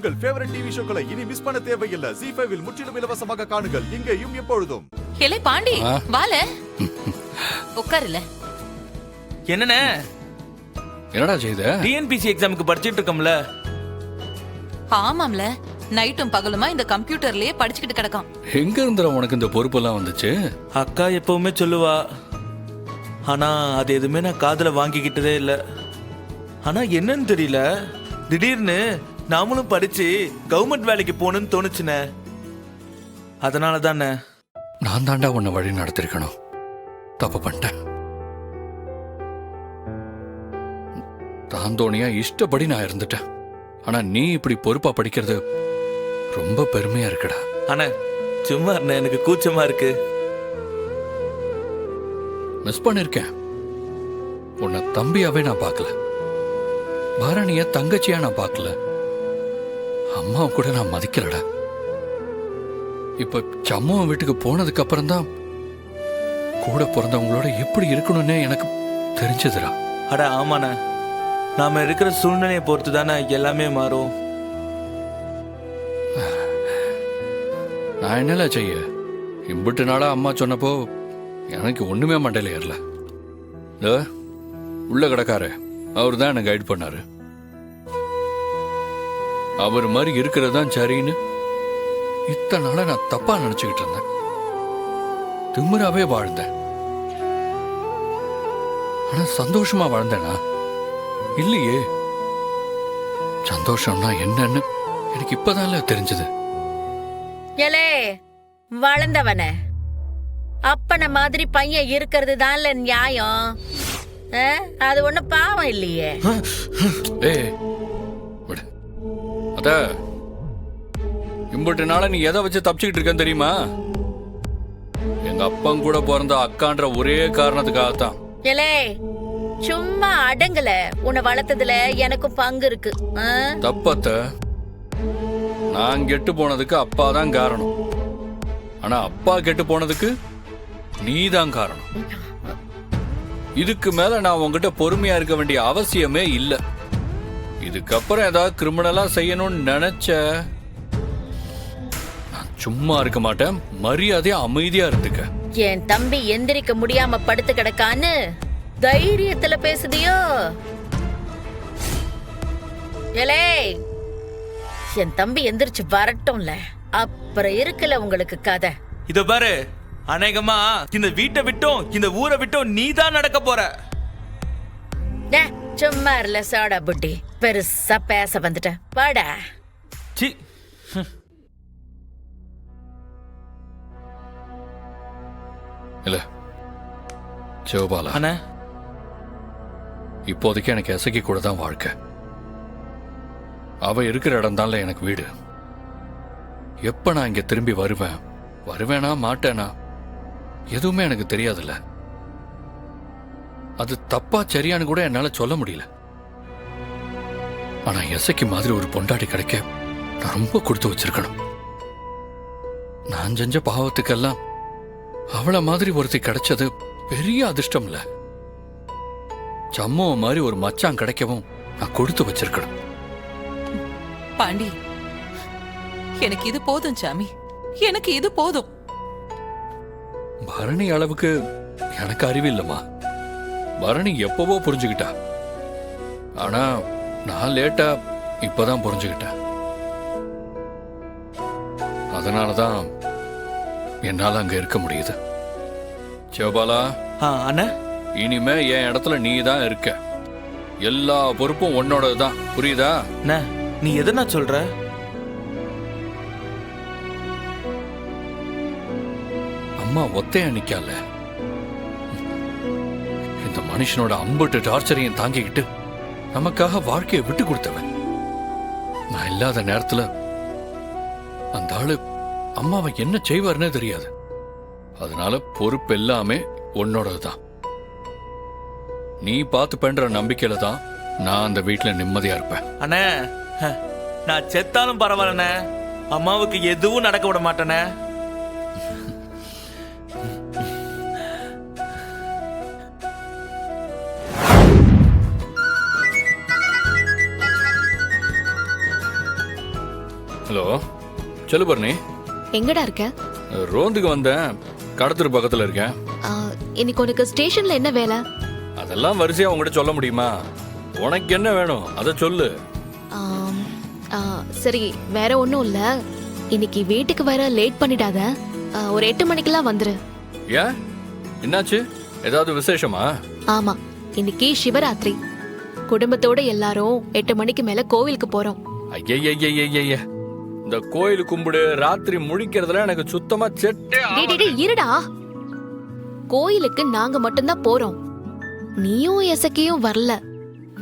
உங்கள் favourite TV ஷோக்களை இனி miss பண்ண தேவையில்லை. ZEE5 இல் முற்றிலும் இலவசமாக காணுங்கள். இங்கேயும் எப்பொழுதும். ஹேலே பாண்டி, வால உட்காருல. என்னண்ணே? என்னடா செய்த? டிஎன்பிசி எக்ஸாமுக்கு படிச்சிட்டு இருக்கோம்ல. ஆமாம்ல, நைட்டும் பகலுமா இந்த கம்ப்யூட்டர்லயே படிச்சுக்கிட்டு கிடக்கான். எங்க இருந்துற உனக்கு இந்த பொறுப்பெல்லாம் வந்துச்சு? அக்கா எப்பவுமே சொல்லுவா, ஆனா அது எதுவுமே நான் காதுல வாங்கிக்கிட்டதே இல்லை. ஆனா என்னன்னு தெரியல, திடீர்னு நாமளும் படிச்சு கவர்மெண்ட் வேலைக்கு போகணும்னு தோணுச்சுண்ணே. அதனால தானே நான் தாண்டா உன்னை வழி நடத்திருக்கணும். தப்பு பண்ணிட்டேன். தாந்தோணியா இஷ்டப்படி நான் இருந்துட்டேன். ஆனா நீ இப்படி பொறுப்பா படிக்கிறது ரொம்ப பெருமையா இருக்குடா. ஆனா சும்மா இருண்ணே, எனக்கு கூச்சமா இருக்கு. மிஸ் பண்ணிருக்கேன். உன்னை தம்பியாவே நான் பார்க்கல, பரணிய தங்கச்சியா நான் பார்க்கல, அம்மாவை கூட நான் மதிக்கலடா. இப்ப சம்மாவை வீட்டுக்கு போனதுக்கு அப்புறம் தான் கூட பிறந்தவங்களோட எப்படி இருக்கணும்னே எனக்கு தெரிஞ்சதுடா. அட ஆமாண்ணே, நாம இருக்கிற சூழ்நிலையை பொறுத்து தானே எல்லாமே மாறும். நான் என்னல செய்ய, இம்பிட்டு நாளா அம்மா சொன்னப்போ எனக்கு ஒண்ணுமே மண்டையில ஏறல. உள்ள கிடக்காரு, அவர் தான் என்ன கைட் பண்ணாரு. அவர் மாதிரி இருக்கிறது தான் சரின்னு இத்தனை நாளா நான் தப்பா நினைச்சுக்கிட்டு இருந்தேன். திமிராவே வாழ்ந்தேன். ஆனா சந்தோஷமா வாழ்ந்தேனா? இல்லையே. சந்தோஷம்னா என்னன்னு எனக்கு இப்பதான்ல தெரிஞ்சது. ஏலே வளர்ந்தவன அப்பன மாதிரி பையன் இருக்கிறது தான்ல நியாயம். அது ஒண்ணு பாவம் இல்லையே. அத இம்பட்டு நாள நீ எதை வச்சு தப்பிச்சுக்கிட்டு இருக்கன்னு தெரியுமா? எங்க அப்பன் கூட பிறந்த அக்கான்ற ஒரே காரணத்துக்காகத்தான். ஏலே சும்மா அடங்கல. உன்னை வளர்த்ததுல எனக்கும் பங்கு இருக்கு. தப்பத்த நான் கெட்டு போனதுக்கு அப்பா தான் காரணம். ஆனா அப்பா கெட்டு போனதுக்கு நீ தான் காரணம். இதுக்கு மேல நான் உங்ககிட்ட பொறுமையா இருக்க வேண்டிய அவசியமே இல்ல. இதுக்கப்புறம் ஏதாவது கிரிமினலா செய்யணும்னு நினைச்ச நான் சும்மா இருக்க மாட்டேன். மரியாதையா அமைதியா இருந்துக்க. என் தம்பி எந்திரிக்க முடியாம படுத்து கிடக்கான்னு தைரியத்துல பேசுதியோ? ஏலே என் தம்பி எந்திரிச்சு வரட்டும்ல, அப்புறம் இருக்குல்ல உங்களுக்கு கதை. இத பாரு, அநேகமா இந்த வீட்டை விட்டும் இந்த ஊரை விட்டும் நீ தான் நடக்க போற. சும்மா இருல சாடா புட்டி, பெருசா பேச வந்துட்ட பாடா. சி, இல்ல சிவபாலா, அண்ணா இப்போதைக்கு எனக்கு எசக்கி கூட தான் வாழ்க்கை. அவ இருக்கிற இடம் தான்ல எனக்கு வீடு. எப்ப நான் இங்க திரும்பி வருவேனா மாட்டேனா எதுவுமே எனக்கு தெரியாதுல்ல. அது தப்பா சரியானு கூட என்னால சொல்ல முடியல. ஆனா எசக்கி மாதிரி ஒரு பொண்டாட்டி கிடைக்க நான் ரொம்ப கொடுத்து வச்சிருக்கணும். நான் செஞ்ச பாவத்துக்கெல்லாம் அவளை மாதிரி ஒருத்தி கிடைச்சது பெரிய அதிர்ஷ்டம் இல்ல. சம்மாவை மாதிரி ஒரு மச்சான் கிடைக்கவும் நான் கொடுத்து வச்சிருக்கணும். பாண்டி, எனக்கு இது போதும் சாமி, எனக்கு இது போதும். பரணி அளவுக்கு எனக்கு அறிவு இல்லம்மா. பரணி எப்பவோ புரிஞ்சுக்கிட்டா. ஆனா நான் லேட்டா இப்பதான் புரிஞ்சுக்கிட்டேன். அதனாலதான் என்னால அங்க இருக்க முடியுது. சிவபாலா, அண்ணா இனிமே என் இடத்துல நீ தான் இருக்க. எல்லா பொறுப்பும் உன்னோடதுதான், புரியுதா? அண்ணா நீ எதனா சொல்ற? அம்மா ஒத்தையா நிக்கல. இந்த மனுஷனோட அம்பட்டு டார்ச்சரையும் தாங்கிக்கிட்டு நமக்காக வாழ்க்கையை விட்டு கொடுத்தவன். நான் இல்லாத நேரத்துல அந்த ஆளு அம்மாவை என்ன செய்வார்னே தெரியாது. அதனால பொறுப்பு எல்லாமே உன்னோடதுதான். நீ பார்த்து பண்ற நம்பிக்கையில தான் நான் அந்த வீட்டுல நிம்மதியா இருப்பேன். அண்ணே நான் செத்தாலும் பரவாயில்லண்ணே, அம்மாவுக்கு எதுவும் நடக்க விட மாட்டேனே. ஹலோ சொல்லு பர்ணி. எங்கடா இருக்க? ரோந்துக்கு வந்தேன், கடத்தூர் பக்கத்துல இருக்கேன். ஆ, இன்னைக்கு உனக்கு ஸ்டேஷன்ல என்ன வேலை? அதெல்லாம் வரிசையா உங்ககிட்ட சொல்ல முடியுமா? உனக்கு என்ன வேணும் அதை சொல்லு. ஆம், ஆ, சரி, வேற ஒன்றும் இல்ல. இன்னைக்கு வீட்டுக்கு வர லேட் பண்ணிடாத. ஒரு 8 மணிக்கெல்லாம் வந்துரு. ஏன், என்னாச்சு? ஏதாவது விசேஷமா? ஆமா, இன்னைக்கு சிவராத்திரி. குடும்பத்தோட எல்லாரும் 8 மணிக்கு மேல கோவிலுக்கு போறோம். ஐய, இந்த கோயில் கும்பிடு ராத்திரி முழிக்கிறதுல எனக்கு சுத்தமா செட்டே டேய், டேய், டேய், இருடா. கோயிலுக்கு நாங்க மட்டும்தான் போறோம். நீயும் எசக்கியும் வரல,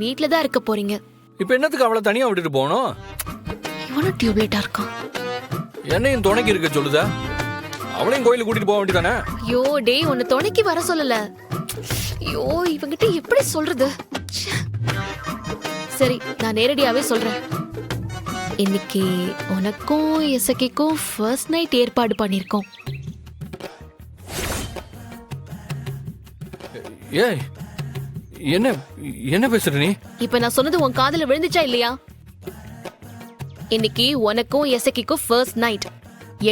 வீட்ல தான் இருக்க போறீங்க. இப்ப என்னத்துக்கு அவளை தனியா விட்டுட்டு போகணும்? இவனும் டியூப்லைட்டா இருக்கான். என்னையும் துணைக்கு இருக்க சொல்லுதா? அவளையும் கோயிலுக்கு கூட்டிட்டு போக வேண்டியதானே? ஐயோ டேய், உன்னை துணைக்கு வர சொல்லல. ஐயோ, இவங்கிட்ட எப்படி சொல்றது? ச்சே. சரி, நான் நேரடியாவே சொல்றேன். இன்னைக்கு உனக்கும் எசக்கிக்கும் ஃபர்ஸ்ட் நைட் ஏற்பாடு பண்ணிருக்கோம். ஏய், என்ன என்ன பேசுற நீ? இப்ப நான் சொன்னது உன் காதுல விழுந்துச்சா இல்லையா? இன்னைக்கு உனக்கும் எசக்கிக்கும் ஃபர்ஸ்ட் நைட்.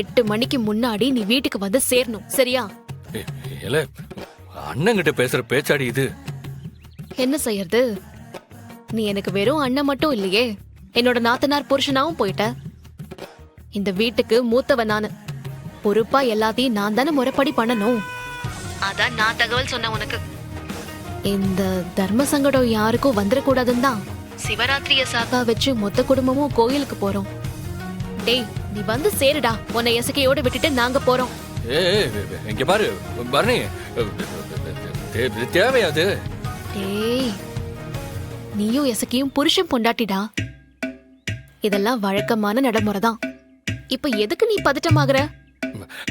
8 மணிக்கு முன்னாடி நீ வீட்டுக்கு வந்து சேரணும், சரியா? இல்ல, அண்ணங்கிட்ட பேசுற பேச்சாடி இது. என்ன செய்யறது? நீ எனக்கு வெறும் அண்ணன் மட்டும் இல்லையே, என்னோட நாத்தனார் புருஷனாவும் போயிட்ட. இந்த வீட்டுக்கு மூத்தவன் நானு. பொறுப்பா எல்லாத்தையும் நான் தானே முறைப்படி பண்ணணும். அதான் நான் தகவல் சொன்ன உனக்கு. இந்த தர்ம சங்கடம் யாருக்கும் வந்துடக்கூடாதுன்னு தான் சிவராத்திரிய சாக்கா வச்சு மொத்த குடும்பமும் கோயிலுக்கு போறோம். டேய், நீ வந்து சேருடா. உன்னை எசக்கையோட விட்டுட்டு நாங்க போறோம். இங்க பாரு பரணி, தேவையாது. டேய், நீயும் எசக்கியும் புருஷன் பொண்டாட்டிடா. இதெல்லாம் வழக்கமான நடைமுறை தான். இப்ப எதுக்கு நீ பதட்டமாகற?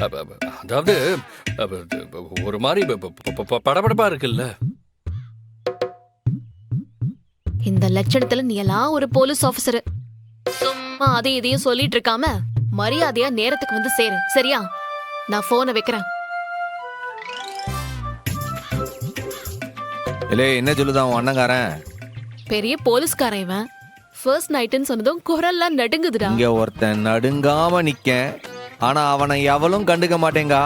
அதாவது ஒரு மாதிரி படபடப்பா இருக்குல்ல. இந்த லட்சணத்துல நீ எல்லாம் ஒரு போலீஸ் ஆபீசர். சும்மா அதையும் இதையும் சொல்லிட்டு இருக்காம மரியாதையா நேரத்துக்கு வந்து சேரு, சரியா? நான் போனை வைக்கிறேன். இல்லே, என்ன சொல்லுதான் உன் அண்ணங்காரன்? பெரிய போலீஸ்காரன் இவன். ஃபர்ஸ்ட் நைட்னு சொன்னதும் குரல்லாம் நடுங்குதுடா. இங்க ஒருத்தன் நடுங்காம நிக்க, ஆனா அவனை எவளும் கண்டுக்க மாட்டேங்கா.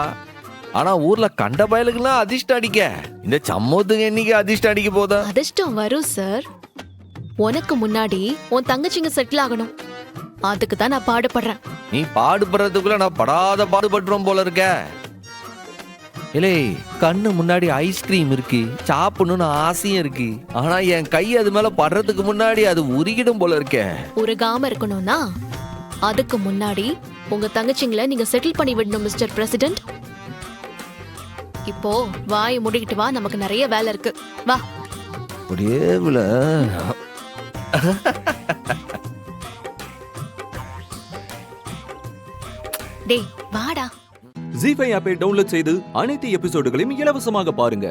ஆனா ஊர்ல கண்ட பயலுக்கெல்லாம் அதிர்ஷ்டம் அடிக்க. இந்த சம்மூத்துக்கு என்னைக்கு அதிர்ஷ்டம் அடிக்க போதா? அதிர்ஷ்டம் வரும் சார். உனக்கு முன்னாடி உன் தங்கச்சிங்க செட்டில் ஆகணும். அதுக்கு தான் நான் பாடுபடுறேன். நீ பாடுபடுறதுக்குள்ள நான் படாத பாடுபட்டுறோம் போல இருக்க. இல்லை, கண்ணு முன்னாடி ஐஸ்கிரீம் இருக்கு, சாப்பிடணும்னு ஆசையும் இருக்கு. ஆனா என் கை அது மேல படுறதுக்கு முன்னாடி அது உருகிடும் போல இருக்க. உருகாம இருக்கணும்னா அதுக்கு முன்னாடி உங்க தங்கச்சிங்களை நீங்க செட்டில் பண்ணி விடணும் மிஸ்டர் பிரசிடென்ட். இப்போ வாயை முடிக்கிட்டு வா, நமக்கு நிறைய வேலை இருக்கு. வா. ஒரேவுல டேய், வாடா. ஜீ5 ஆப்பை டவுன்லோட் செய்து அனைத்து எபிசோடுகளையும் இலவசமாக பாருங்க.